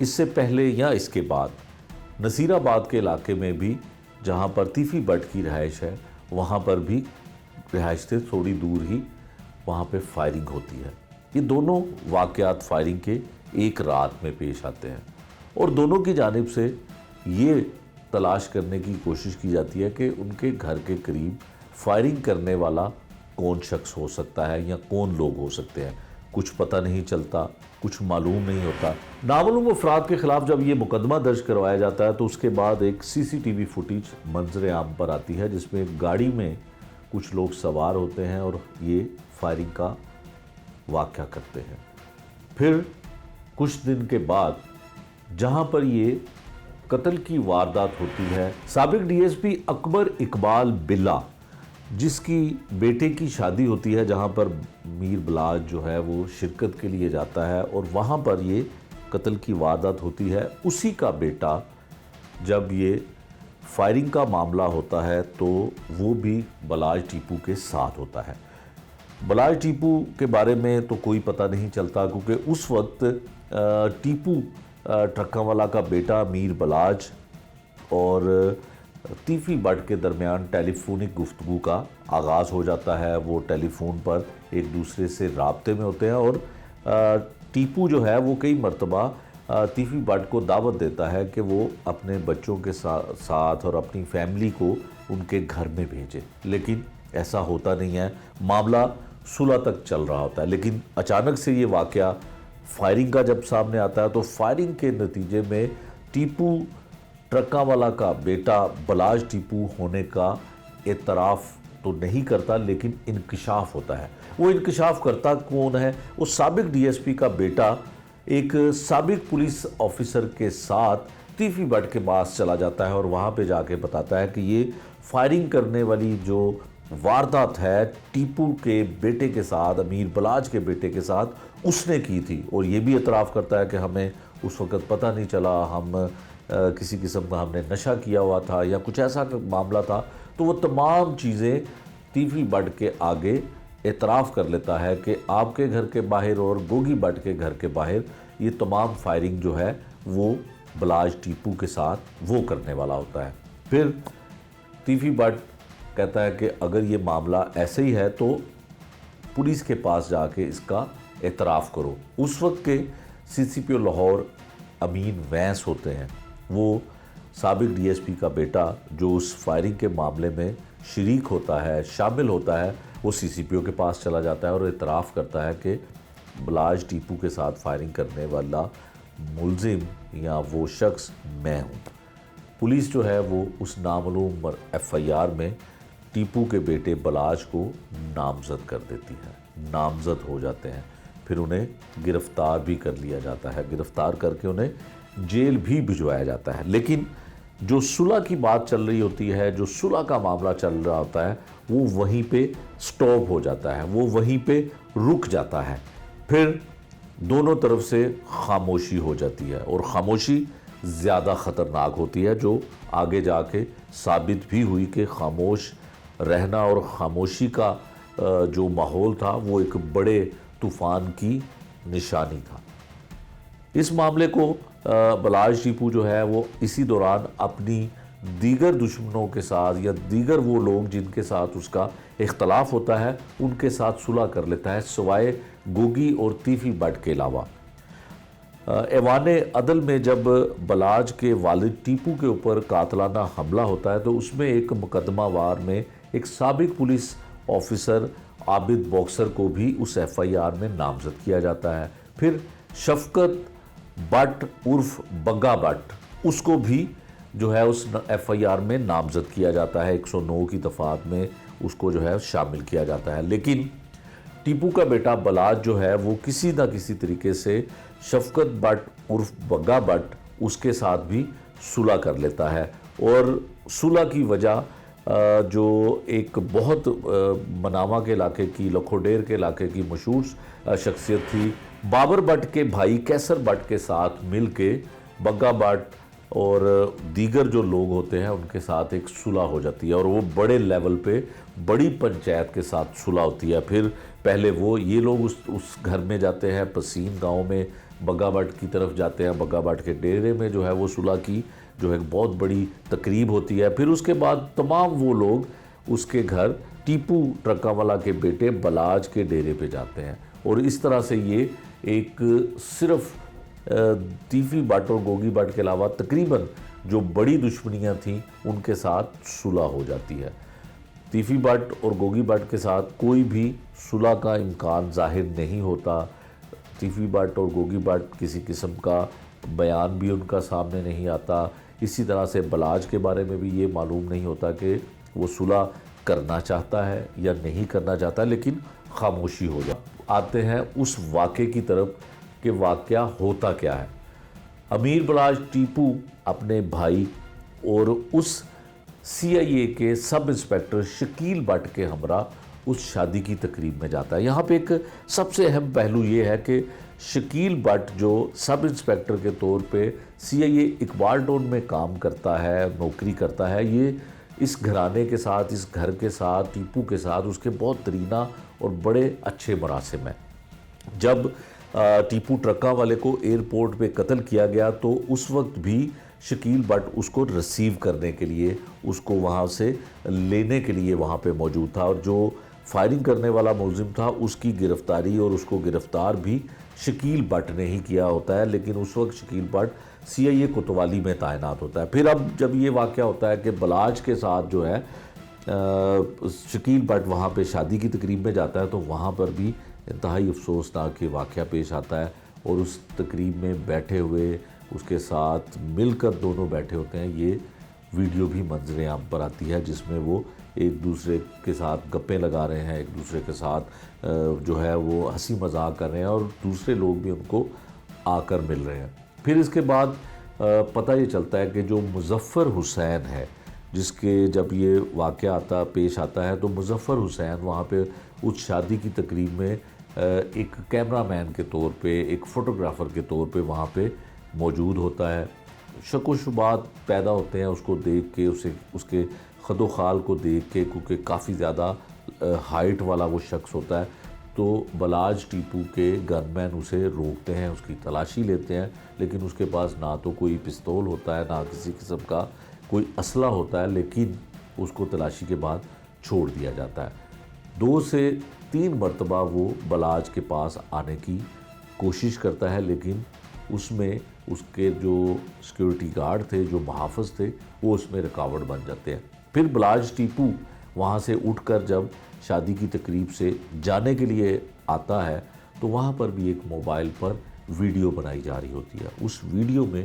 اس سے پہلے یا اس کے بعد نصیر آباد کے علاقے میں بھی جہاں پر تیفی بٹ کی رہائش ہے وہاں پر بھی رہائش سے تھوڑی دور ہی وہاں پہ فائرنگ ہوتی ہے. یہ دونوں واقعات فائرنگ کے ایک رات میں پیش آتے ہیں اور دونوں کی جانب سے یہ تلاش کرنے کی کوشش کی جاتی ہے کہ ان کے گھر کے قریب فائرنگ کرنے والا کون شخص ہو سکتا ہے یا کون لوگ ہو سکتے ہیں. کچھ پتہ نہیں چلتا, کچھ معلوم نہیں ہوتا. نامعلوم افراد کے خلاف جب یہ مقدمہ درج کروایا جاتا ہے تو اس کے بعد ایک سی سی ٹی وی فوٹیج منظر عام پر آتی ہے جس میں گاڑی میں کچھ لوگ سوار ہوتے ہیں اور یہ فائرنگ کا واقعہ کرتے ہیں. پھر کچھ دن کے بعد جہاں پر یہ قتل کی واردات ہوتی ہے, سابق ڈی ایس پی اکبر اقبال بلا جس کی بیٹے کی شادی ہوتی ہے جہاں پر میر بلاج جو ہے وہ شرکت کے لیے جاتا ہے اور وہاں پر یہ قتل کی واردات ہوتی ہے, اسی کا بیٹا جب یہ فائرنگ کا معاملہ ہوتا ہے تو وہ بھی بلاج ٹیپو کے ساتھ ہوتا ہے. بلاج ٹیپو کے بارے میں تو کوئی پتہ نہیں چلتا کیونکہ اس وقت ٹیپو ٹرکاں والا کا بیٹا میر بلاج اور تیفی بٹ کے درمیان ٹیلی فونک گفتگو کا آغاز ہو جاتا ہے. وہ ٹیلی فون پر ایک دوسرے سے رابطے میں ہوتے ہیں اور ٹیپو جو ہے وہ کئی مرتبہ تیفی بٹ کو دعوت دیتا ہے کہ وہ اپنے بچوں کے ساتھ اور اپنی فیملی کو ان کے گھر میں بھیجے, لیکن ایسا ہوتا نہیں ہے. معاملہ صلح تک چل رہا ہوتا ہے لیکن اچانک سے یہ واقعہ فائرنگ کا جب سامنے آتا ہے تو فائرنگ کے نتیجے میں ٹیپو ٹرکاں والا کا بیٹا بلاج ٹیپو ہونے کا اعتراف تو نہیں کرتا لیکن انکشاف ہوتا ہے. وہ انکشاف کرتا کون ہے؟ وہ سابق ڈی ایس پی کا بیٹا ایک سابق پولیس آفیسر کے ساتھ تیفی بٹ کے پاس چلا جاتا ہے اور وہاں پہ جا کے بتاتا ہے کہ یہ فائرنگ کرنے والی جو واردات ہے ٹیپو کے بیٹے کے ساتھ, امیر بلاج کے بیٹے کے ساتھ اس نے کی تھی. اور یہ بھی اعتراف کرتا ہے کہ ہمیں اس وقت پتہ نہیں چلا, ہم کسی قسم کا ہم نے نشہ کیا ہوا تھا یا کچھ ایسا معاملہ تھا. تو وہ تمام چیزیں تیفی بٹ کے آگے اعتراف کر لیتا ہے کہ آپ کے گھر کے باہر اور گوگی بٹ کے گھر کے باہر یہ تمام فائرنگ جو ہے وہ بلاج ٹیپو کے ساتھ وہ کرنے والا ہوتا ہے. پھر تیفی بٹ کہتا ہے کہ اگر یہ معاملہ ایسے ہی ہے تو پولیس کے پاس جا کے اس کا اعتراف کرو. اس وقت کے سی سی پی او لاہور امین وینس ہوتے ہیں, وہ سابق ڈی ایس پی کا بیٹا جو اس فائرنگ کے معاملے میں شریک ہوتا ہے, شامل ہوتا ہے, وہ سی سی پی او کے پاس چلا جاتا ہے اور اعتراف کرتا ہے کہ بلاج ٹیپو کے ساتھ فائرنگ کرنے والا ملزم یا وہ شخص میں ہوں. پولیس جو ہے وہ اس نامعلوم ایف آئی آر میں ٹیپو کے بیٹے بلاج کو نامزد کر دیتی ہے. نامزد ہو جاتے ہیں, پھر انہیں گرفتار بھی کر لیا جاتا ہے, گرفتار کر کے انہیں جیل بھی بھجوایا جاتا ہے. لیکن جو صلح کی بات چل رہی ہوتی ہے, جو صلح کا معاملہ چل رہا ہوتا ہے, وہ وہیں پہ سٹاپ ہو جاتا ہے, وہ وہیں پہ رک جاتا ہے. پھر دونوں طرف سے خاموشی ہو جاتی ہے اور خاموشی زیادہ خطرناک ہوتی ہے, جو آگے جا کے ثابت بھی ہوئی کہ خاموش رہنا اور خاموشی کا جو ماحول تھا وہ ایک بڑے طوفان کی نشانی تھا. اس معاملے کو بلاج ٹیپو جو ہے وہ اسی دوران اپنی دیگر دشمنوں کے ساتھ یا دیگر وہ لوگ جن کے ساتھ اس کا اختلاف ہوتا ہے ان کے ساتھ صلح کر لیتا ہے, سوائے گوگی اور تیفی بٹ کے علاوہ. ایوان عدل میں جب بلاج کے والد ٹیپو کے اوپر قاتلانہ حملہ ہوتا ہے تو اس میں ایک مقدمہ وار میں ایک سابق پولیس آفیسر عابد باکسر کو بھی اس ایف آئی آر میں نامزد کیا جاتا ہے. پھر شفقت بٹ عرف بگا بٹ اس کو بھی جو ہے اس ایف آئی آر میں نامزد کیا جاتا ہے, 109 کی دفعات میں اس کو جو ہے شامل کیا جاتا ہے. لیکن ٹیپو کا بیٹا بلاج جو ہے وہ کسی نہ کسی طریقے سے شفقت بٹ عرف بگا بٹ اس کے ساتھ بھی صلح کر لیتا ہے. اور صلح کی وجہ جو ایک بہت منامہ کے علاقے کی, لکھوڈیر کے علاقے کی مشہور شخصیت تھی, بابر بٹ کے بھائی کیسر بٹ کے ساتھ مل کے بگا بٹ اور دیگر جو لوگ ہوتے ہیں ان کے ساتھ ایک صلح ہو جاتی ہے، اور وہ بڑے لیول پہ بڑی پنچایت کے ساتھ صلح ہوتی ہے۔ پھر پہلے یہ لوگ اس گھر میں جاتے ہیں، پسین گاؤں میں بگا بٹ کی طرف جاتے ہیں، بگا بٹ کے ڈیرے میں جو ہے وہ صلح کی جو ایک بہت بڑی تقریب ہوتی ہے۔ پھر اس کے بعد تمام وہ لوگ اس کے گھر ٹیپو ٹرکا والا کے بیٹے بلاج کے ڈیرے پہ جاتے ہیں، اور اس طرح سے یہ ایک صرف تیفی بٹ اور گوگی بٹ کے علاوہ تقریباً جو بڑی دشمنیاں تھیں ان کے ساتھ صلح ہو جاتی ہے۔ تیفی بٹ اور گوگی بٹ کے ساتھ کوئی بھی صلح کا امکان ظاہر نہیں ہوتا۔ تیفی بٹ اور گوگی بٹ کسی قسم کا بیان بھی ان کا سامنے نہیں آتا۔ اسی طرح سے بلاج کے بارے میں بھی یہ معلوم نہیں ہوتا کہ وہ صلح کرنا چاہتا ہے یا نہیں کرنا چاہتا، لیکن خاموشی ہو جاتی۔ آتے ہیں اس واقعے کی طرف کہ واقعہ ہوتا کیا ہے۔ امیر بلاج ٹیپو اپنے بھائی اور اس سی آئی اے کے سب انسپیکٹر شکیل بٹ کے ہمراہ اس شادی کی تقریب میں جاتا ہے۔ یہاں پہ ایک سب سے اہم پہلو یہ ہے کہ شکیل بٹ جو سب انسپیکٹر کے طور پہ سی آئی اے اقبال ٹاؤن میں کام کرتا ہے، نوکری کرتا ہے، یہ اس گھرانے کے ساتھ، اس گھر کے ساتھ، ٹیپو کے ساتھ اس کے بہت درینہ اور بڑے اچھے مراسم ہیں۔ جب ٹیپو ٹرکا والے کو ایئرپورٹ پہ قتل کیا گیا تو اس وقت بھی شکیل بٹ اس کو ریسیو کرنے کے لیے، اس کو وہاں سے لینے کے لیے وہاں پہ موجود تھا، اور جو فائرنگ کرنے والا ملزم تھا اس کی گرفتاری اور اس کو گرفتار بھی شکیل بٹ نے ہی کیا ہوتا ہے، لیکن اس وقت شکیل بٹ سی آئی اے کوتوالی میں تعینات ہوتا ہے۔ پھر اب جب یہ واقعہ ہوتا ہے کہ بلاج کے ساتھ جو ہے شکیل بٹ وہاں پہ شادی کی تقریب میں جاتا ہے، تو وہاں پر بھی انتہائی افسوسناک واقعہ پیش آتا ہے، اور اس تقریب میں بیٹھے ہوئے اس کے ساتھ مل کر دونوں بیٹھے ہوتے ہیں۔ یہ ویڈیو بھی منظر عام پر آتی ہے جس میں وہ ایک دوسرے کے ساتھ گپیں لگا رہے ہیں، ایک دوسرے کے ساتھ جو ہے وہ ہنسی مذاق کر رہے ہیں، اور دوسرے لوگ بھی ان کو آ کر مل رہے ہیں۔ پھر اس کے بعد پتہ یہ چلتا ہے کہ جو مظفر حسین ہے، جس کے جب یہ واقعہ پیش آتا ہے تو مظفر حسین وہاں پہ اس شادی کی تقریب میں ایک کیمرہ مین کے طور پہ، ایک فوٹوگرافر کے طور پہ وہاں پہ موجود ہوتا ہے۔ شک و شبہات پیدا ہوتے ہیں اس کو دیکھ کے، اس کے خد و خال کو دیکھ کے، کیونکہ کافی زیادہ ہائٹ والا وہ شخص ہوتا ہے، تو بلاج ٹیپو کے گن مین اسے روکتے ہیں، اس کی تلاشی لیتے ہیں، لیکن اس کے پاس نہ تو کوئی پستول ہوتا ہے، نہ کسی قسم کا کوئی اسلحہ ہوتا ہے، لیکن اس کو تلاشی کے بعد چھوڑ دیا جاتا ہے۔ 2 سے 3 مرتبہ وہ بلاج کے پاس آنے کی کوشش کرتا ہے، لیکن اس میں اس کے جو سیکیورٹی گارڈ تھے، جو محافظ تھے، وہ اس میں رکاوٹ بن جاتے ہیں۔ پھر بلاج ٹیپو وہاں سے اٹھ کر جب شادی کی تقریب سے جانے کے لیے آتا ہے تو وہاں پر بھی ایک موبائل پر ویڈیو بنائی جا رہی ہوتی ہے۔ اس ویڈیو میں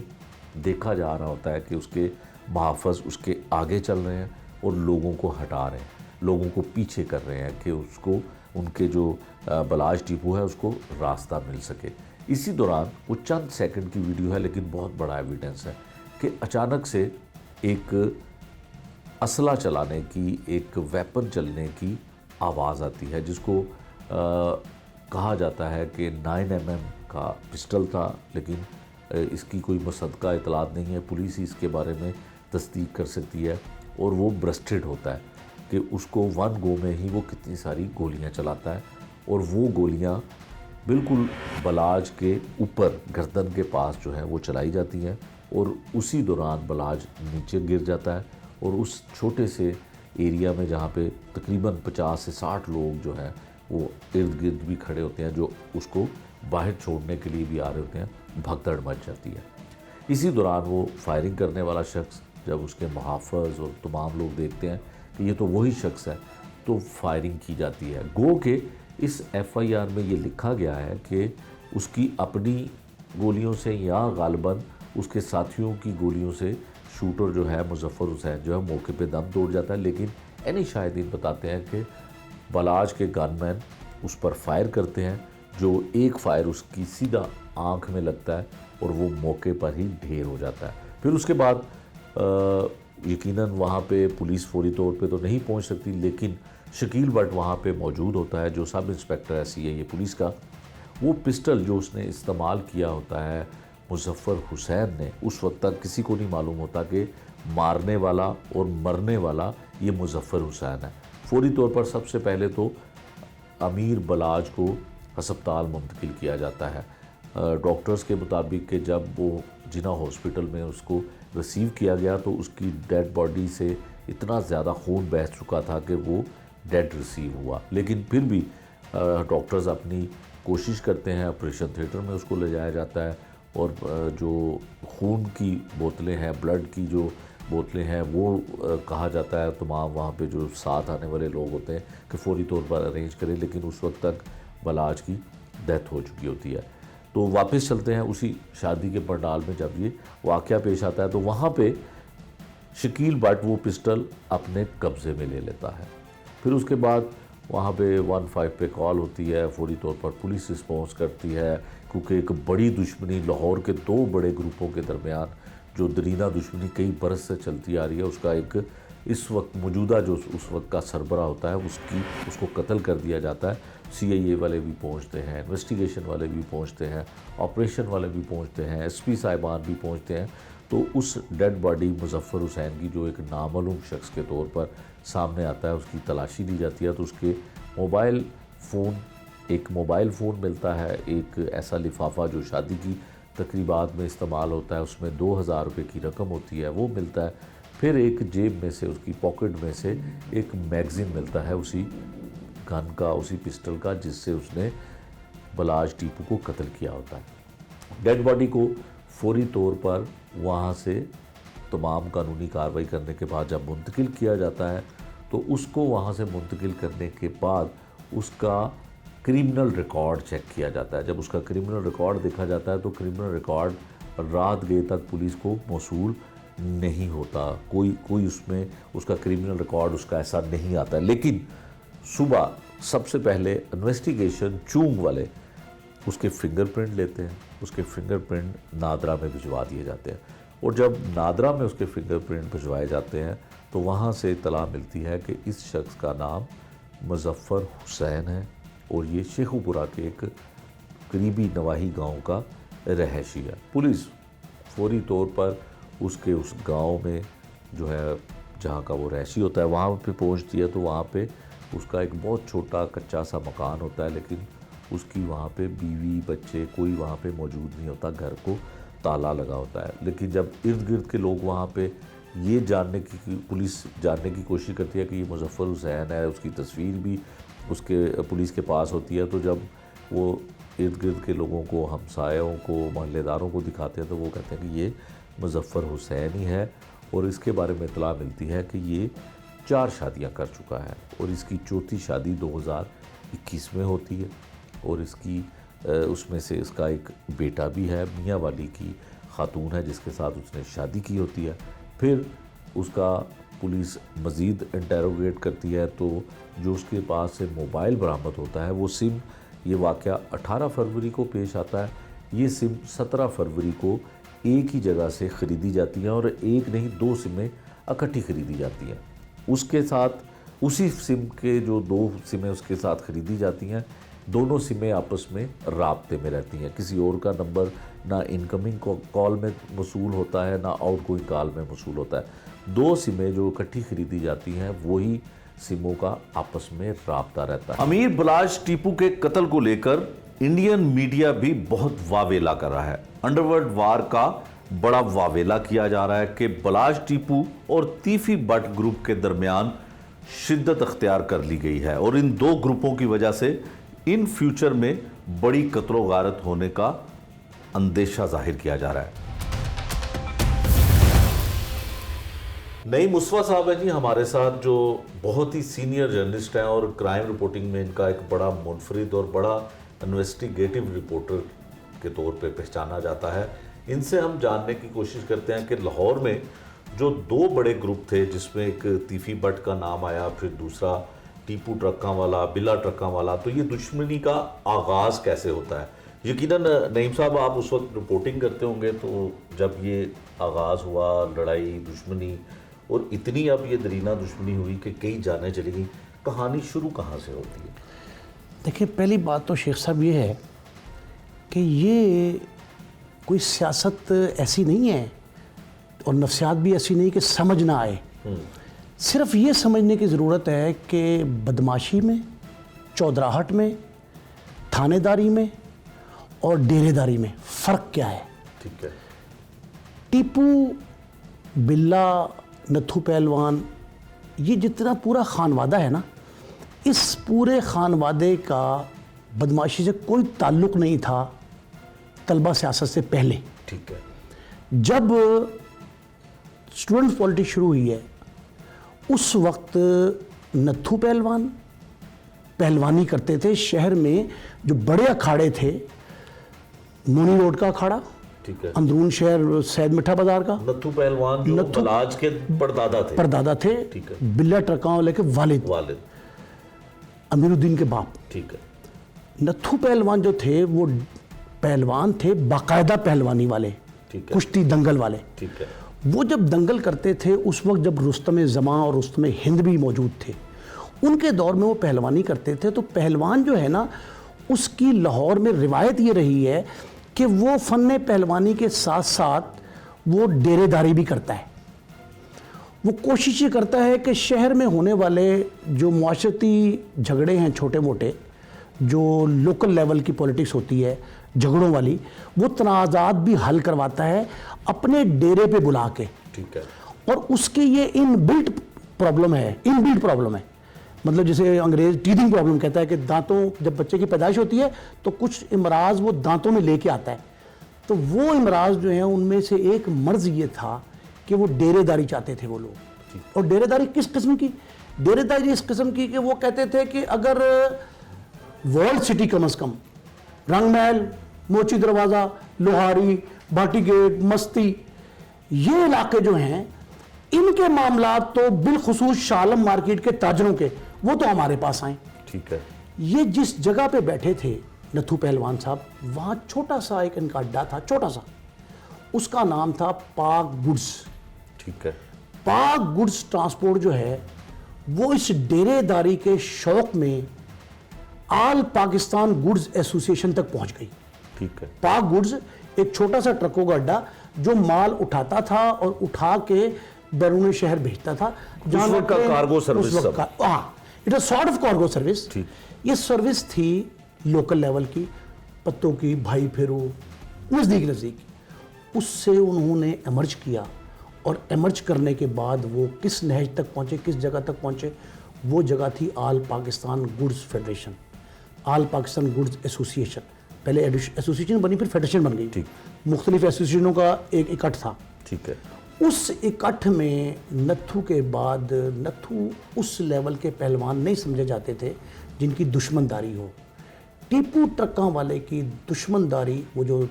دیکھا جا رہا ہوتا ہے کہ اس کے محافظ اس کے آگے چل رہے ہیں اور لوگوں کو ہٹا رہے ہیں، لوگوں کو پیچھے کر رہے ہیں کہ اس کو، ان کے جو بلاج ٹیپو ہے اس کو راستہ مل سکے۔ اسی دوران وہ چند سیکنڈ کی ویڈیو ہے لیکن بہت بڑا ایویڈنس ہے کہ اچانک سے ایک اسلحہ چلانے کی، ایک ویپن چلنے کی آواز آتی ہے، جس کو کہا جاتا ہے کہ 9mm کا پسٹل تھا، لیکن اس کی کوئی مصدقہ اطلاعات نہیں ہے، پولیس ہی اس کے بارے میں تصدیق کر سکتی ہے، اور وہ برسٹڈ ہوتا ہے کہ اس کو 1 گو میں ہی وہ کتنی ساری گولیاں چلاتا ہے، اور وہ گولیاں بالکل بلاج کے اوپر گردن کے پاس جو ہے وہ چلائی جاتی ہیں، اور اسی دوران بلاج نیچے گر جاتا ہے، اور اس چھوٹے سے ایریا میں جہاں پہ تقریباً 50 سے 60 لوگ جو ہیں وہ ارد گرد بھی کھڑے ہوتے ہیں، جو اس کو باہر چھوڑنے کے لیے بھی آ رہے ہوتے ہیں، بھگدڑ مچ جاتی ہے۔ اسی دوران وہ فائرنگ کرنے والا شخص، جب اس کے محافظ اور تمام لوگ دیکھتے ہیں کہ یہ تو وہی شخص ہے، تو فائرنگ کی جاتی ہے۔ گو کہ اس ایف آئی آر میں یہ لکھا گیا ہے کہ اس کی اپنی گولیوں سے یا غالباً اس کے ساتھیوں کی گولیوں سے شوٹر جو ہے مظفر حسین جو ہے موقع پہ دم توڑ جاتا ہے، لیکن اینی شاہدین بتاتے ہیں کہ بلاج کے گن مین اس پر فائر کرتے ہیں، جو ایک فائر اس کی سیدھا آنکھ میں لگتا ہے اور وہ موقع پر ہی ڈھیر ہو جاتا ہے۔ پھر اس کے بعد یقیناً وہاں پہ پولیس فوری طور پہ تو نہیں پہنچ سکتی، لیکن شکیل بٹ وہاں پہ موجود ہوتا ہے، جو سب انسپیکٹر ہے سی آئی اے پولیس کا۔ وہ پسٹل جو اس نے استعمال کیا ہوتا ہے مظفر حسین نے اس وقت تک کسی کو نہیں معلوم ہوتا کہ مارنے والا اور مرنے والا یہ مظفر حسین ہے۔ فوری طور پر سب سے پہلے تو امیر بلاج کو ہسپتال منتقل کیا جاتا ہے۔ ڈاکٹرز کے مطابق کہ جب وہ جناح ہاسپٹل میں اس کو ریسیو کیا گیا تو اس کی ڈیڈ باڈی سے اتنا زیادہ خون بہہ چکا تھا کہ وہ ڈیڈ ریسیو ہوا، لیکن پھر بھی ڈاکٹرز اپنی کوشش کرتے ہیں، آپریشن تھیٹر میں اس کو لے جایا جاتا ہے اور جو خون کی بوتلیں ہیں، بلڈ کی جو بوتلیں ہیں، وہ کہا جاتا ہے تمام وہاں پہ جو ساتھ آنے والے لوگ ہوتے ہیں کہ فوری طور پر ارینج کریں، لیکن اس وقت تک بلاج کی ڈیتھ ہو چکی ہوتی ہے۔ تو واپس چلتے ہیں اسی شادی کے پنڈال میں، جب یہ واقعہ پیش آتا ہے تو وہاں پہ شکیل بٹ وہ پسٹل اپنے قبضے میں لے لیتا ہے۔ پھر اس کے بعد وہاں پہ 15 پہ کال ہوتی ہے، فوری طور پر پولیس رسپانس کرتی ہے، کیونکہ ایک بڑی دشمنی لاہور کے دو بڑے گروپوں کے درمیان جو درینہ دشمنی کئی برس سے چلتی آ رہی ہے، اس کا ایک اس وقت موجودہ جو اس وقت کا سربراہ ہوتا ہے اس کو قتل کر دیا جاتا ہے۔ CIA والے بھی پہنچتے ہیں، انویسٹیگیشن والے بھی پہنچتے ہیں، آپریشن والے بھی پہنچتے ہیں، SP صاحبان بھی پہنچتے ہیں۔ تو اس ڈیڈ باڈی مظفر حسین کی جو ایک نامعلوم شخص کے طور پر سامنے آتا ہے، اس کی تلاشی لی جاتی ہے تو اس کے ایک موبائل فون ملتا ہے، ایک ایسا لفافہ جو شادی کی تقریبات میں استعمال ہوتا ہے، اس میں 2000 روپے کی رقم ہوتی ہے، وہ ملتا ہے۔ پھر ایک جیب میں سے، اس کی پاکٹ میں سے ایک میگزین ملتا ہے اسی گن کا، اسی پسٹل کا، جس سے اس نے بلاج ٹیپو کو قتل کیا ہوتا ہے۔ ڈیڈ باڈی کو فوری طور پر وہاں سے تمام قانونی کارروائی کرنے کے بعد جب منتقل کیا جاتا ہے تو اس کو وہاں سے منتقل کرنے کے بعد اس کا کرمنل ریکارڈ چیک کیا جاتا ہے۔ جب اس کا کرمنل ریکارڈ دیکھا جاتا ہے تو کرمنل ریکارڈ رات گئے تک پولیس کو موصول نہیں ہوتا، کوئی اس میں اس کا کرمنل ریکارڈ اس کا ایسا نہیں آتا ہے۔ لیکن صبح سب سے پہلے انویسٹیگیشن چونگ والے اس کے فنگر پرنٹ لیتے ہیں، اس کے فنگر پرنٹ نادرا میں بھجوا دیے جاتے ہیں، اور جب نادرا میں اس کے فنگر پرنٹ بھجوائے جاتے ہیں تو وہاں سے اطلاع ملتی ہے کہ اس شخص کا نام مظفر حسین ہے اور یہ شیخو پورہ کے ایک قریبی نواحی گاؤں کا رہائشی ہے۔ پولیس فوری طور پر اس گاؤں میں جو ہے جہاں کا وہ رہائشی ہوتا ہے وہاں پہ پہنچتی ہے تو وہاں پہ اس کا ایک بہت چھوٹا کچا سا مکان ہوتا ہے، لیکن اس کی وہاں پہ بیوی بچے کوئی وہاں پہ موجود نہیں ہوتا، گھر کو تالا لگا ہوتا ہے۔ لیکن جب ارد گرد کے لوگ وہاں پہ یہ پولیس جاننے کی کوشش کرتی ہے کہ یہ مظفر حسین ہے، اس کی تصویر بھی پولیس کے پاس ہوتی ہے، تو جب وہ ارد گرد کے لوگوں کو، ہمسایوں کو، محلے داروں کو دکھاتے ہیں تو وہ کہتے ہیں کہ یہ مظفر حسین ہی ہے، اور اس کے بارے میں اطلاع ملتی ہے کہ یہ 4 شادیاں کر چکا ہے اور اس کی چوتھی شادی 2021 میں ہوتی ہے، اور اس میں سے اس کا ایک بیٹا بھی ہے، میاں والی کی خاتون ہے جس کے ساتھ اس نے شادی کی ہوتی ہے۔ پھر اس کا پولیس مزید انٹیروگیٹ کرتی ہے تو جو اس کے پاس سے موبائل برآمد ہوتا ہے وہ سم، یہ واقعہ 18 فروری کو پیش آتا ہے، یہ سم 17 فروری کو ایک ہی جگہ سے خریدی جاتی ہیں، اور ایک نہیں 2 سمیں اکٹھی خریدی جاتی ہیں۔ اس کے ساتھ اسی سم کے جو 2 سمیں اس کے ساتھ خریدی جاتی ہیں، دونوں سمیں آپس میں رابطے میں رہتی ہیں، کسی اور کا نمبر نہ انکمنگ کال میں موصول ہوتا ہے نہ آؤٹ گوئنگ کال میں موصول ہوتا ہے۔ 2 سمیں جو اکٹھی خریدی جاتی ہیں وہی سموں کا آپس میں رابطہ رہتا ہے۔ امیر بلاج ٹیپو کے قتل کو لے کر انڈین میڈیا بھی بہت واویلا کر رہا ہے، انڈرورلڈ وار کا بڑا واویلا کیا جا رہا ہے کہ بلاج ٹیپو اور تیفی بٹ گروپ کے درمیان شدت اختیار کر لی گئی ہے، اور ان 2 گروپوں کی وجہ سے ان فیوچر میں بڑی قتل و غارت ہونے کا اندیشہ ظاہر کیا جا رہا ہے۔ نعیم مصطفیٰ صاحب ہیں جی ہمارے ساتھ، جو بہت ہی سینئر جرنلسٹ ہیں اور کرائم رپورٹنگ میں ان کا ایک بڑا منفرد اور بڑا انویسٹیگیٹو رپورٹر کے طور پہ پہچانا جاتا ہے۔ ان سے ہم جاننے کی کوشش کرتے ہیں کہ لاہور میں جو 2 بڑے گروپ تھے، جس میں ایک تیفی بٹ کا نام آیا، پھر دوسرا ٹیپو ٹرکاں والا، بلا ٹرکاں والا، تو یہ دشمنی کا آغاز کیسے ہوتا ہے؟ یقیناً نعیم صاحب آپ اس وقت رپورٹنگ کرتے ہوں گے، تو جب یہ آغاز ہوا، لڑائی، دشمنی، اور اتنی اب یہ درینہ دشمنی ہوئی کہ کئی جانیں چلی گئیں، کہانی شروع کہاں سے ہوتی ہے؟ دیکھیں، پہلی بات تو شیخ صاحب یہ ہے کہ یہ کوئی سیاست ایسی نہیں ہے اور نفسیات بھی ایسی نہیں کہ سمجھ نہ آئے. صرف یہ سمجھنے کی ضرورت ہے کہ بدماشی میں، چودراہٹ میں، تھانے داری میں اور ڈیرے داری میں فرق کیا ہے. ٹھیک ہے. ٹیپو، بلا، نتھو پہلوان، یہ جتنا پورا خانوادہ ہے نا، اس پورے خانوادے کا بدماشی سے کوئی تعلق نہیں تھا طلبہ سیاست سے پہلے. ٹھیک ہے. جب اسٹوڈنٹس پالیٹکس شروع ہوئی ہے اس وقت نتھو پہلوان پہلوانی کرتے تھے شہر میں. جو بڑے اکھاڑے تھے، مونی روڈ کا اکھاڑا، ٹھیک ہے. اندرون شہر سید مٹھا بازار کا. نتھو پہلوان جو ملاج کے پردادا تھے. ٹھیک ہے. بلا ٹرکاں والے کے والد امیر الدین کے باپ. ٹھیک ہے. نتھو پہلوان جو تھے وہ پہلوان تھے باقاعدہ پہلوانی والے، کشتی دنگل والے. ٹھیک ہے. وہ جب دنگل کرتے تھے اس وقت جب رستم زماں اور رستم ہند بھی موجود تھے، ان کے دور میں وہ پہلوانی کرتے تھے. تو پہلوان جو ہے نا، اس کی لاہور میں روایت یہ رہی ہے کہ وہ فن پہلوانی کے ساتھ ساتھ وہ ڈیرے داری بھی کرتا ہے. وہ کوشش یہ کرتا ہے کہ شہر میں ہونے والے جو معاشرتی جھگڑے ہیں چھوٹے موٹے، جو لوکل لیول کی پولیٹکس ہوتی ہے جھگڑوں والی، وہ تنازعات بھی حل کرواتا ہے اپنے ڈیرے پہ بلا کے. ٹھیک ہے. اور اس کی یہ ان بلٹ پرابلم ہے. مطلب جسے انگریز ٹیتھنگ پرابلم کہتا ہے کہ دانتوں، جب بچے کی پیدائش ہوتی ہے تو کچھ امراض وہ دانتوں میں لے کے آتا ہے. تو وہ امراض جو ہیں ان میں سے ایک مرض یہ تھا کہ وہ ڈیرے داری چاہتے تھے وہ لوگ. اور ڈیرے داری کس قسم کی؟ ڈیرے داری اس قسم کی کہ وہ کہتے تھے کہ اگر ورلڈ سٹی کم از کم رنگ محل، موچی دروازہ، لوہاری، بھاٹی گیٹ، مستی، یہ علاقے جو ہیں ان کے معاملات تو بالخصوص شالم مارکیٹ کے تاجروں کے، وہ تو ہمارے پاس آئیں. ٹھیک ہے. یہ جس جگہ پہ بیٹھے تھے نتھو پہلوان صاحب، وہاں چھوٹا سا ایک ان کا اڈا تھا، چھوٹا سا. اس کا نام تھا پاک گڈز. ٹھیک ہے. پاک گڈز ٹرانسپورٹ جو ہے وہ اس ڈیرے داری کے شوق میں آل پاکستان گڈز ایسوسی ایشن تک پہنچ گئی. ٹھیک ہے. پاک گڈز ایک چھوٹا سا ٹرکوں کا اڈا جو مال اٹھاتا تھا اور اٹھا کے بیرون شہر بھیجتا تھا. اس وقت کا کارگو سروس. ہاں، it was sort of cargo service. یہ سروس تھی لوکل لیول کی، پتوں کی، بھائی پھیرو، نزدیک. اس سے انہوں نے ایمرج کیا اور ایمرج کرنے کے بعد وہ کس نہج تک پہنچے، کس جگہ تک پہنچے؟ وہ جگہ تھی آل پاکستان گڈز فیڈریشن، آل پاکستان گڈز ایسوسی ایشن. پہلے ایسوسی ایشن بنی، پھر فیڈریشن بن گئی. مختلف ایسوسی ایشنوں کا ایک اکٹھ تھا. ٹھیک ہے. اس اکٹھ میں نتھو کے بعد، نتھو اس لیول کے پہلوان نہیں سمجھے جاتے تھے جن کی دشمنداری ہو. ٹیپو ٹرکاں والے کی دشمنداری، وہ جو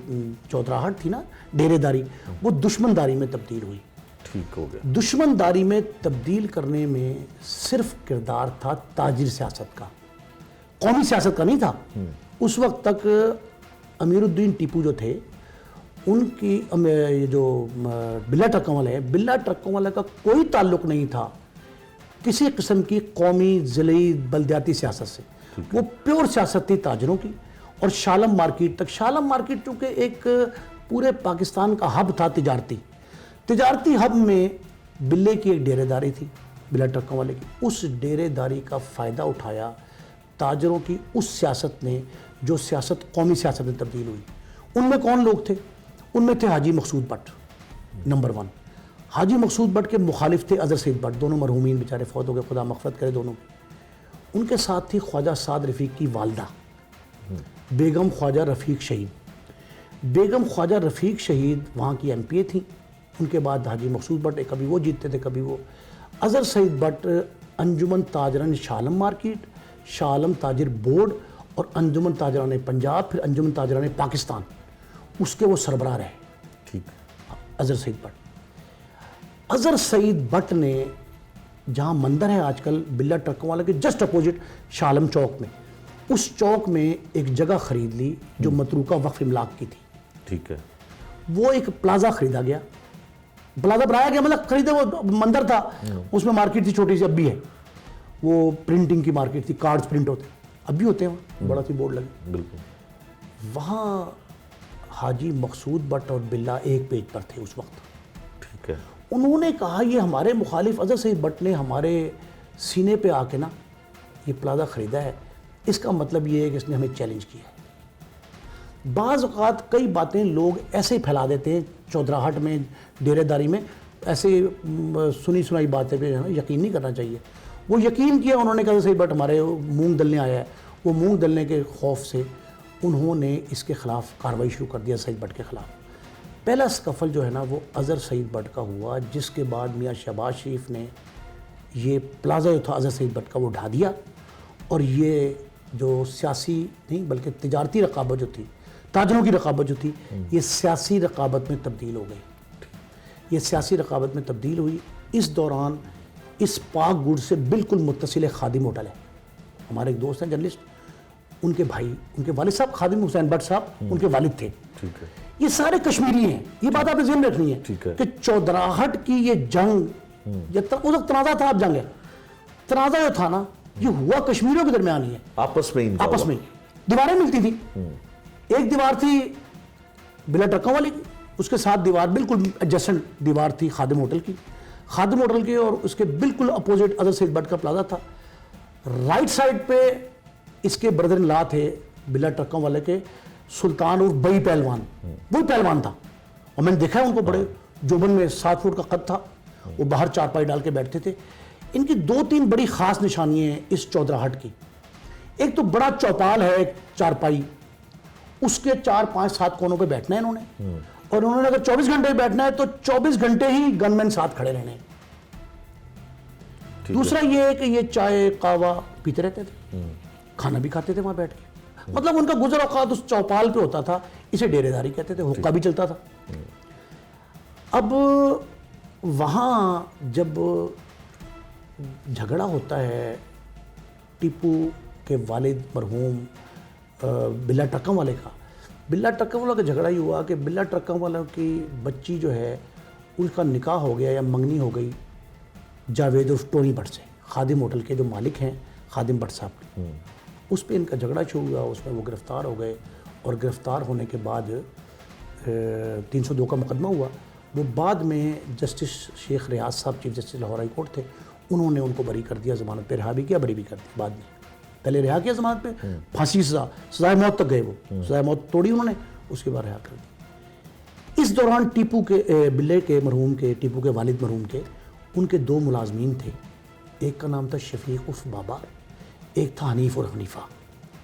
چودراہٹ تھی نا، ڈیرے داری، وہ دشمنداری میں تبدیل ہوئی. ٹھیک ہو گیا. دشمنداری میں تبدیل کرنے میں صرف کردار تھا تاجر سیاست کا، قومی سیاست کا نہیں تھا. اس وقت تک امیر الدین ٹیپو جو تھے، ان کی جو بلا ٹرکوں والے ہیں، بلا ٹرکوں والے کا کوئی تعلق نہیں تھا کسی قسم کی قومی، ضلعی، بلدیاتی سیاست سے. وہ پیور سیاست تھی تاجروں کی. اور شالم مارکیٹ تک، شالم مارکیٹ چونکہ ایک پورے پاکستان کا ہب تھا، تجارتی ہب میں بلے کی ایک ڈیرے داری تھی، بلا ٹرکوں والے کی. اس ڈیرے داری کا فائدہ اٹھایا تاجروں کی اس سیاست نے، جو سیاست قومی سیاست میں تبدیل ہوئی. ان میں کون لوگ تھے؟ ان میں تھے حاجی مقصود but number 1. Haji Maqsood but کے مخالف تھے اظہر سید بٹ، دونوں مرحومین بیچارے فوت ہو گئے، خدا مغفرت کرے دونوں کی. ان کے ساتھ تھی خواجہ سعد رفیق کی والدہ بیگم خواجہ رفیق شہید. بیگم خواجہ رفیق شہید وہاں کی ایم پی اے تھیں. ان کے بعد حاجی مقصود بٹ، کبھی وہ جیتتے تھے کبھی وہ. اظہر سید بٹ انجمن تاجران شالم مارکیٹ، شالم تاجر بورڈ اور انجمن تاجران پنجاب، پھر انجمن تاجران پاکستان، اس کے وہ سربراہ رہے. ٹھیک. اظہر سید بٹ. اظہر سید بٹ نے جہاں مندر ہے آج کل بلا ٹرکوں والے کے جسٹ اپوزٹ شالم چوک میں، اس چوک میں ایک جگہ خرید لی جو متروکہ وقف املاک کی تھی. ٹھیک ہے. وہ ایک پلازا خریدا گیا، پلازا بنایا گیا، مطلب خریدا، وہ مندر تھا، اس میں مارکیٹ تھی چھوٹی سی، اب بھی ہے. وہ پرنٹنگ کی مارکیٹ تھی، کارڈز پرنٹ ہوتے، اب بھی ہوتے ہیں وہاں، بڑا سی بورڈ لگے. بالکل. وہاں حاجی مقصود بٹ اور بلّہ ایک پیج پر تھے اس وقت. ٹھیک ہے. انہوں نے کہا یہ ہمارے مخالف اظہر سعید بٹ نے ہمارے سینے پہ آ کے نا یہ پلازا خریدا ہے, اس کا مطلب یہ ہے کہ اس نے ہمیں چیلنج کیا ہے. بعض اوقات کئی باتیں لوگ ایسے ہی پھیلا دیتے ہیں چودراہٹ میں, ڈیرے داری میں, ایسے سنی سنائی باتیں پہ یقین نہیں کرنا چاہیے. وہ یقین کیا, انہوں نے کہا سعید بٹ ہمارے مونگ دلنے آیا ہے. وہ مونگ دلنے کے خوف سے انہوں نے اس کے خلاف کارروائی شروع کر دیا سعید بٹ کے خلاف. پہلا سکفل جو ہے نا وہ اظہر سعید بٹ کا ہوا, جس کے بعد میاں شہباز شریف نے یہ پلازا جو تھا اظہر سعید بٹ کا وہ ڈھا دیا, اور یہ جو سیاسی نہیں بلکہ تجارتی رقابت جو تھی, تاجروں کی رقابت جو تھی, یہ سیاسی رقابت میں تبدیل ہو گئی. یہ سیاسی رقابت میں تبدیل ہوئی. اس دوران اس پاک گڈ سے بالکل متصل ایک خادم ہوٹل ہے, ہمارے ایک دوست ہیں جرنلسٹ, ان کے بھائی, ان کے والد صاحب خادم حسین بٹ صاحب ان کے والد تھے. ٹھیک ہے. یہ سارے کشمیری ہیں, یہ بات آپ نے ذہن رکھنی ہے کہ چودراہٹ کی یہ جنگ, اس وقت تنازع تھا, اب جنگ ہے, تنازع جو تھا نا یہ ہوا کشمیریوں کے درمیان ہی ہے, آپس میں آپس میں دیواریں ملتی تھی. ایک دیوار تھی بلا ٹرکوں والی کی, اس کے ساتھ دیوار بالکل ایڈجسٹنٹ دیوار تھی خادم ہوٹل کی, خادم ہوٹل کی, اور اس کے بالکل اپوزٹ اظہر سعید بٹ کا پلازا تھا. رائٹ سائڈ پہ اس کے بردر ان لا تھے بلا ٹرکوں والے کے سلطان اور بئی پہلوان, وہی پہلوان تھا, اور میں نے دیکھا ہے ان کو, بڑے جوبن میں 7 فٹ کا قد تھا, وہ باہر چارپائی ڈال کے بیٹھتے تھے. ان کی 2-3 بڑی خاص نشانیاں ہیں اس چودراہٹ کی. ایک تو بڑا چوپال ہے, ایک چارپائی, اس کے 4-5-7 کونوں پہ بیٹھنا ہے انہوں نے, اور انہوں نے اگر 24 گھنٹے بیٹھنا ہے تو 24 گھنٹے ہی گن مین ساتھ کھڑے رہنے ہیں. دوسرا یہ ہے کہ یہ چائے قہوہ پیتے رہتے تھے, کھانا بھی کھاتے تھے وہاں بیٹھ کے. مطلب ان کا گزر اوقات اس چوپال پہ ہوتا تھا, اسے ڈیرے داری کہتے تھے, حقہ بھی چلتا تھا. اب وہاں جب جھگڑا ہوتا ہے ٹیپو کے والد مرحوم بلّہ ٹرکم والے کا, بلّہ ٹرکم والا کا جھگڑا ہی ہوا کہ بلّہ ٹرکم والوں کی بچی جو ہے اس کا نکاح ہو گیا یا منگنی ہو گئی جاوید عرف ٹونی بٹ سے, خادم ہوٹل کے جو مالک ہیں خادم بٹ صاحب. اس پہ ان کا جھگڑا شروع ہوا, اس میں وہ گرفتار ہو گئے, اور گرفتار ہونے کے بعد 302 کا مقدمہ ہوا. وہ بعد میں جسٹس شیخ ریاض صاحب chief justice Lahore high court تھے, انہوں نے ان کو بری کر دیا, ضمانت پہ رہا بھی کیا, بری بھی کر دیا. بعد میں پہلے رہا کیا ضمانت پہ, پھانسی سزائے موت تک گئے, وہ سزائے موت توڑی انہوں نے, اس کے بعد رہا کر دی. اس دوران ٹیپو کے بلے کے مرحوم کے, ٹیپو کے والد مرحوم کے, ان کے 2 ملازمین تھے, ایک کا نام تھا شفیق عرف بابا, ایک تھا حنیف اور حنیفہ.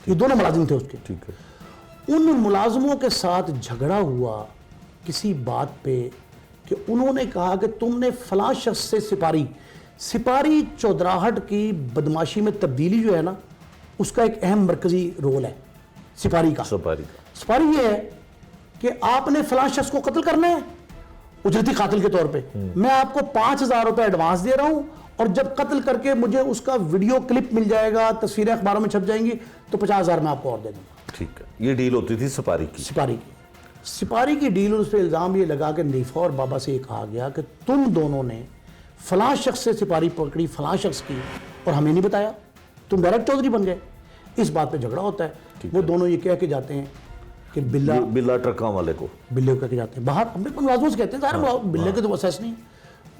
یہ دونوں ملازم تھے اس کے. ٹھیک ہے. ان ملازموں کے ساتھ جھگڑا ہوا کسی بات پہ کہ انہوں نے کہا کہ تم نے فلاں شخص سے سپاری چودراہٹ کی بدماشی میں تبدیلی جو ہے نا, اس کا ایک اہم مرکزی رول ہے سپاری کا. سپاری یہ ہے کہ آپ نے فلاں شخص کو قتل کرنا ہے اجرتی قاتل کے طور پہ, میں آپ کو 5,000 روپے ایڈوانس دے رہا ہوں, اور جب قتل کر کے مجھے اس کا ویڈیو کلپ مل جائے گا, تصویریں اخباروں میں چھپ جائیں گی, تو 50,000 میں آپ کو اور دے دوں گا. ٹھیک ہے. یہ ڈیل ہوتی تھی سپاری کی ڈیل. اس پہ الزام یہ لگا کہ نیفا اور بابا سے یہ کہا گیا کہ تم دونوں نے فلاں شخص سے سپاری پکڑی, فلاں شخص کی, اور ہمیں نہیں بتایا, تم ڈائریکٹ چودھری بن گئے. اس بات پہ جھگڑا ہوتا ہے. وہ دونوں یہ کہہ کے جاتے ہیں کہ بلّہ ٹرکاں والے کو, بلے کو کہہ کے جاتے ہیں باہر, ہم نے ملازموں سے کہتے ہیں سارے بلے کے تو اسیس نہیں,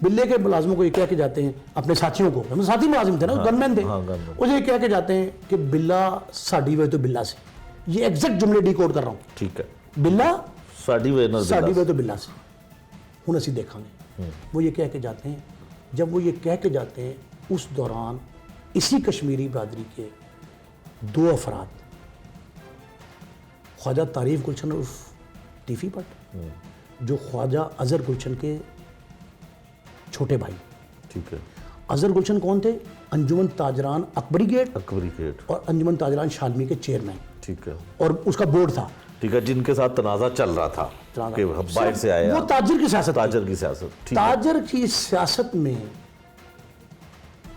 بلے کے ملازموں کو یہ کہہ کے جاتے ہیں, اپنے ساتھیوں کو, ہم ساتھی ملازم تھے نا, گن مین تھے, اسے یہ کہہ کے جاتے ہیں کہ بلّہ ساڈی وے تو بلّہ سے. یہ ایگزیکٹ جملے ڈی کوڈ کر رہا ہوں. ٹھیک ہے. بلّہ ساڈی وے تو بلّہ سے ہوں اسی دیکھا گے. وہ یہ کہہ کے جاتے ہیں. جب وہ یہ کہہ کے جاتے ہیں, اس دوران اسی کشمیری برادری کے 2 افراد, خواجہ تعریف گلشن عرف ٹیفی بٹ, جو خواجہ اظہر گلشن کے چھوٹے بھائی. ٹھیک ہے. اظہر گلشن کون تھے؟ انجمن تاجران اکبری گیٹ اور انجمن تاجران شالمی کے چیئرمین. ٹھیک ہے. اور اس کا بورڈ تھا. ٹھیک ہے. جن کے ساتھ تنازع چل رہا تھا کہ باہر سے آیا, وہ تاجر کی سیاست. تاجر کی سیاست میں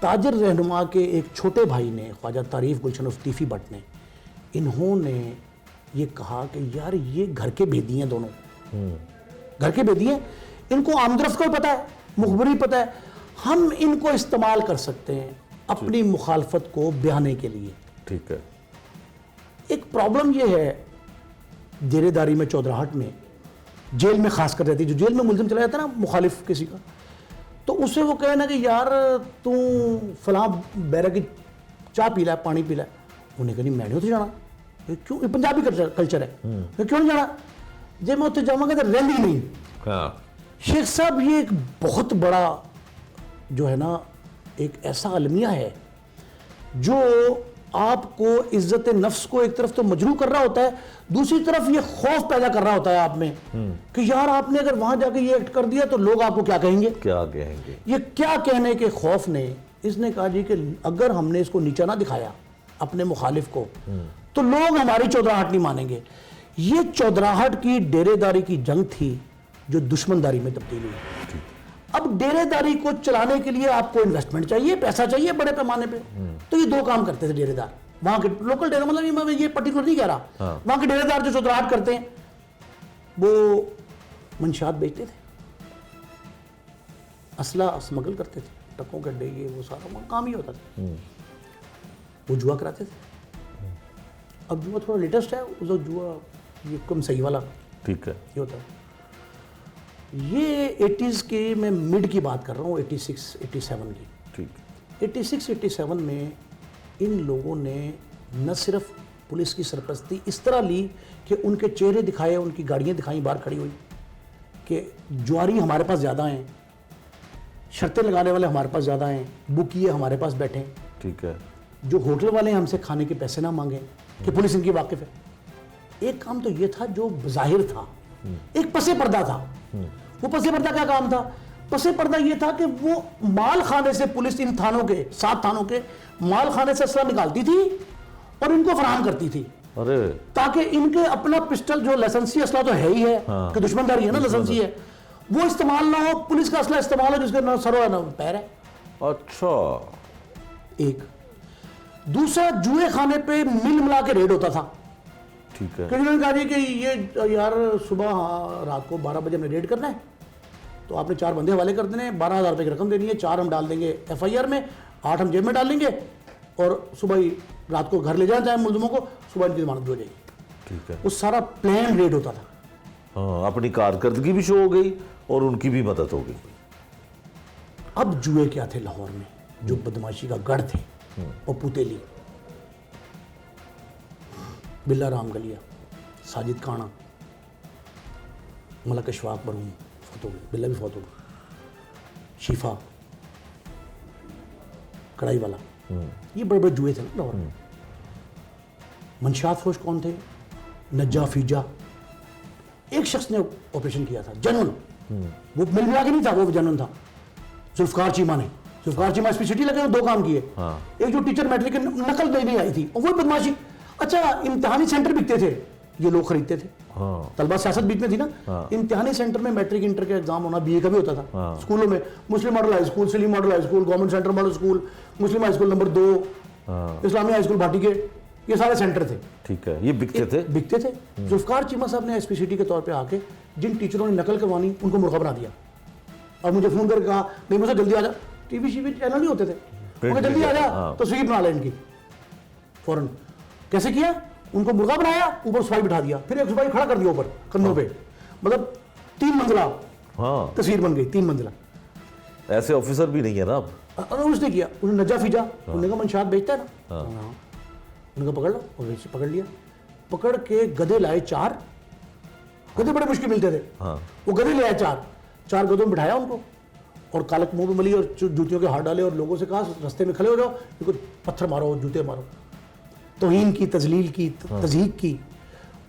تاجر رہنما کے ایک چھوٹے بھائی نے, خواجہ تعریف گلشن عرف ٹیفی بٹ نے, انہوں نے یہ کہا کہ یار یہ گھر کے بھیدی ہیں دونوں, گھر کے بھیدی ہیں, ان کو آمد و رفت کا پتہ ہے, مخبری پتہ ہے, ہم ان کو استعمال کر سکتے ہیں اپنی مخالفت کو بیانے کے لیے. ٹھیک ہے. ایک پرابلم یہ ہے, ڈیرے داری میں چودراہٹ میں جیل میں خاص کر رہتی, جو جیل میں ملزم چلا جاتا ہے نا مخالف کسی کا, تو اس سے وہ کہے نا کہ یار تو فلاں بیرا کی چاہ پی لیا, پانی پی لیا. انہیں کہا نہیں میں نہیں اتنے جانا. کیوں؟ یہ پنجابی کلچر ہے, کیوں نہیں جانا؟ جب میں اتنے جاؤں گا تو رہی نہیں. شیخ صاحب یہ ایک بہت بڑا جو ہے نا ایک ایسا المیہ ہے جو آپ کو عزت نفس کو ایک طرف تو مجروح کر رہا ہوتا ہے, دوسری طرف یہ خوف پیدا کر رہا ہوتا ہے آپ میں کہ یار آپ نے اگر وہاں جا کے یہ ایکٹ کر دیا تو لوگ آپ کو کیا کہیں گے, کیا کہیں گے. یہ کیا کہنے کے خوف نے اس نے کہا جی کہ اگر ہم نے اس کو نیچا نہ دکھایا اپنے مخالف کو تو لوگ ہماری چودراہٹ نہیں مانیں گے. یہ چودراہٹ کی ڈیرے داری کی جنگ تھی جو دشمن داری میں تبدیل ہوئی. اب ڈیرے داری کو چلانے کے لیے آپ کو انویسٹمنٹ چاہیے, پیسہ چاہیے بڑے پیمانے پہ. تو یہ دو کام کرتے تھے ڈیرے دار وہاں کے لوکل ڈیرے, مطلب یہ پرٹیکولر نہیں کہہ رہا, وہاں کے ڈیرے دار جو چودراہٹ کرتے ہیں وہ منشیات بیچتے تھے, اسلحہ اسمگل کرتے تھے, ٹکوں کے اڈے, یہ وہ سارا کام ہی ہوتا تھا. وہ جوا کراتے تھے. اب جوا تھوڑا لیٹسٹ ہے, اس وقت جوا یہ کم صحیح والا ٹھیک ہے یہ ہوتا ہے. یہ 80s کے میں مڈ کی بات کر رہا ہوں, 86-87 کی. ٹھیک. 86-87 میں ان لوگوں نے نہ صرف پولیس کی سرپرستی اس طرح لی کہ ان کے چہرے دکھائے, ان کی گاڑیاں دکھائیں باہر کھڑی ہوئی کہ جواری ہمارے پاس زیادہ ہیں, شرطیں لگانے والے ہمارے پاس زیادہ ہیں, بکیے ہمارے پاس بیٹھے ہیں. ٹھیک ہے. جو ہوٹل والے ہیں ہم سے کھانے کے پیسے نہ مانگیں کہ پولیس ان کی واقف ہے. ایک کام تو یہ تھا جو ظاہر تھا, ایک پس پردہ تھا. وہ پس پردہ کیا کام تھا؟ پس پردہ یہ تھا کہ وہ مال خانے سے پولیس ان تھانوں کے 7 تھانوں کے مال خانے سے اسلحہ نکالتی تھی اور ان کو فراہم کرتی تھی, تاکہ ان کے اپنا پسٹل جو لائسنسی اسلحہ تو ہے ہی ہے کہ دشمن داری ہے نا, لائسنسی ہے, وہ استعمال نہ ہو, پولیس کا اسلحہ استعمال ہو جس کے نہ سر ہے نہ پیر ہے. اچھا. ایک دوسرا, جوئے خانے پہ مل ملا کے ریڈ ہوتا تھا. ٹھیک ہے. کہ انہوں نے کہا جی کہ یہ یار صبح رات کو 12 بجے ہم نے ریڈ کرنا ہے, تو آپ نے 4 بندے حوالے کر دینے ہیں, 12,000 روپے کی رقم دینی ہے, 4 ہم ڈال دیں گے FIR میں, 8 ہم جیب میں ڈال لیں گے, اور صبح ہی رات کو گھر لے جانا چاہیں ملزموں کو, صبح ان کی ضمانت بھی ہو جائے گی. ٹھیک ہے. وہ سارا پلان ریڈ ہوتا تھا. ہاں, اپنی کارکردگی بھی شو ہو گئی اور ان کی بھی مدد ہو گئی. اب جوئے کیا تھے لاہور میں جو بدماشی کا گڑھ تھے, پپو تیلی, بلا رام گلیا, ساجد کانا, ملک اشفاق برہوم فوت ہو گئے, بلا بھی فوت ہو گئے, شیفا, کڑائی والا, یہ بڑے بڑے جوئے تھے نا لاہور میں. منشیات فروش کون تھے؟ نجا فیجا. ایک شخص نے آپریشن کیا تھا جنون, وہ مل ملا کے نہیں تھا, وہ جنون تھا. ذوالفقار چیمہ نے, ذوالفقار چیمہ اسپیشلٹی لگے, 2 کام کیے. ایک جو ٹیچر میٹرک کی نقل نہیں آئی تھی, اور وہ بدماشی. اچھا, امتحانی سینٹر بکتے تھے, یہ لوگ خریدتے تھے. طلبہ سیاست بیچ میں تھی نا, امتحانی سینٹر میں میٹرک انٹر کا ایگزام ہونا, BA کا بھی ہوتا تھا اسکولوں میں. مسلم model high school, Saleem model high school, government centre model school, مسلم ہائی اسکول نمبر 2, اسلامی ہائی اسکول بھاٹی کے, یہ سارے سینٹر تھے. ٹھیک ہے. یہ بکتے تھے. ذوالفقار چیمہ صاحب نے SPCT کے طور پہ آ کے جن ٹیچروں نے نقل کروانی ان کو مرغا بنا دیا, اور مجھے فون کر کے کہا نہیں مجھے جلدی آ جا. ٹی وی چینل نہیں ہوتے تھے, جلدی آ جا, تصویر بنا لے ان کی فوراً. کیسے کیا؟ ان کو مرغا بنایا, اوپر سپاہی بٹھا دیا, پھر ایک سپاہی کھڑا کر دیا اوپر کندھوں پہ, مطلب 3 منزلہ تصویر بن گئی, 3 منزلہ. ایسے آفیسر بھی نہیں ہے نا اب. اس نے کیا, انہوں نے نجا فیجا, انہوں نے کہا منشیات بیچتا ہے نا, انہوں نے کہا پکڑ لو, اور پکڑ لیا. پکڑ کے گدھے لائے 4, گدھے بڑے مشکل ملتے تھے, وہ گدھے لے آئے 4 گدھوں میں بٹھایا ان کو, اور کالک منہ پہ ملی اور جوتیوں کے ہاتھ ڈالے, اور لوگوں سے کہا رستے میں کھڑے ہو جاؤ, پتھر مارو, جوتے مارو, توہین کی, تذلیل کی, تضحیک کی.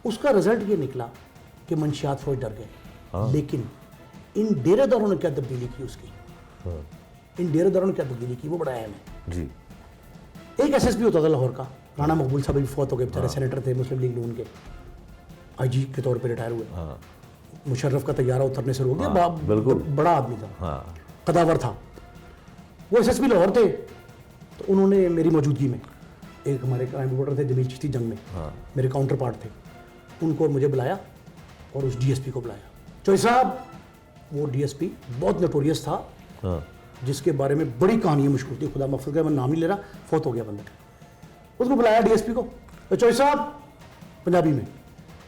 اس کا رزلٹ یہ نکلا کہ منشیات فروش ڈر گئے. لیکن ان ڈیرے داروں نے کیا تبدیلی کی اس کی, ان ڈیرے داروں نے کیا تبدیلی کی, وہ بڑا اہم ہے. جی. ایک SSP ہوتا تھا لاہور کا, رانا مقبول صاحب بھی فوت ہو گئے بیچارے, سینیٹر تھے مسلم لیگ نون کے, IG کے طور پہ ریٹائر ہوئے. مشرف کا طیارہ اترنے سے رو گیا, بڑا آدمی تھا, قداور تھا. وہ SSP لاہور تھے, تو انہوں نے میری موجودگی میں, ایک ہمارے کرائم رپورٹر تھے جمیل چشتی جنگ میں, میرے کاؤنٹر پارٹ تھے, ان کو مجھے بلایا اور اس DSP کو بلایا. چوئی صاحب, وہ DSP بہت نوٹوریس تھا, جس کے بارے میں بڑی کہانی مشہور تھی, خدا محفوظ کا میں نام نہیں لے رہا, فوت ہو گیا بندہ. اس کو بلایا DSP کو, چوئی صاحب, پنجابی میں,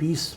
20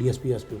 DSP SP,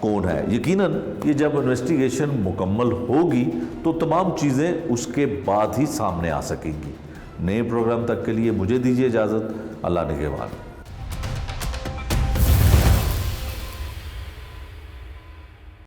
کون ہے. یقیناً یہ جب انویسٹیگیشن مکمل ہوگی تو تمام چیزیں اس کے بعد ہی سامنے آ سکیں گی. نئے پروگرام تک کے لیے مجھے دیجیے اجازت. اللہ نگہبان.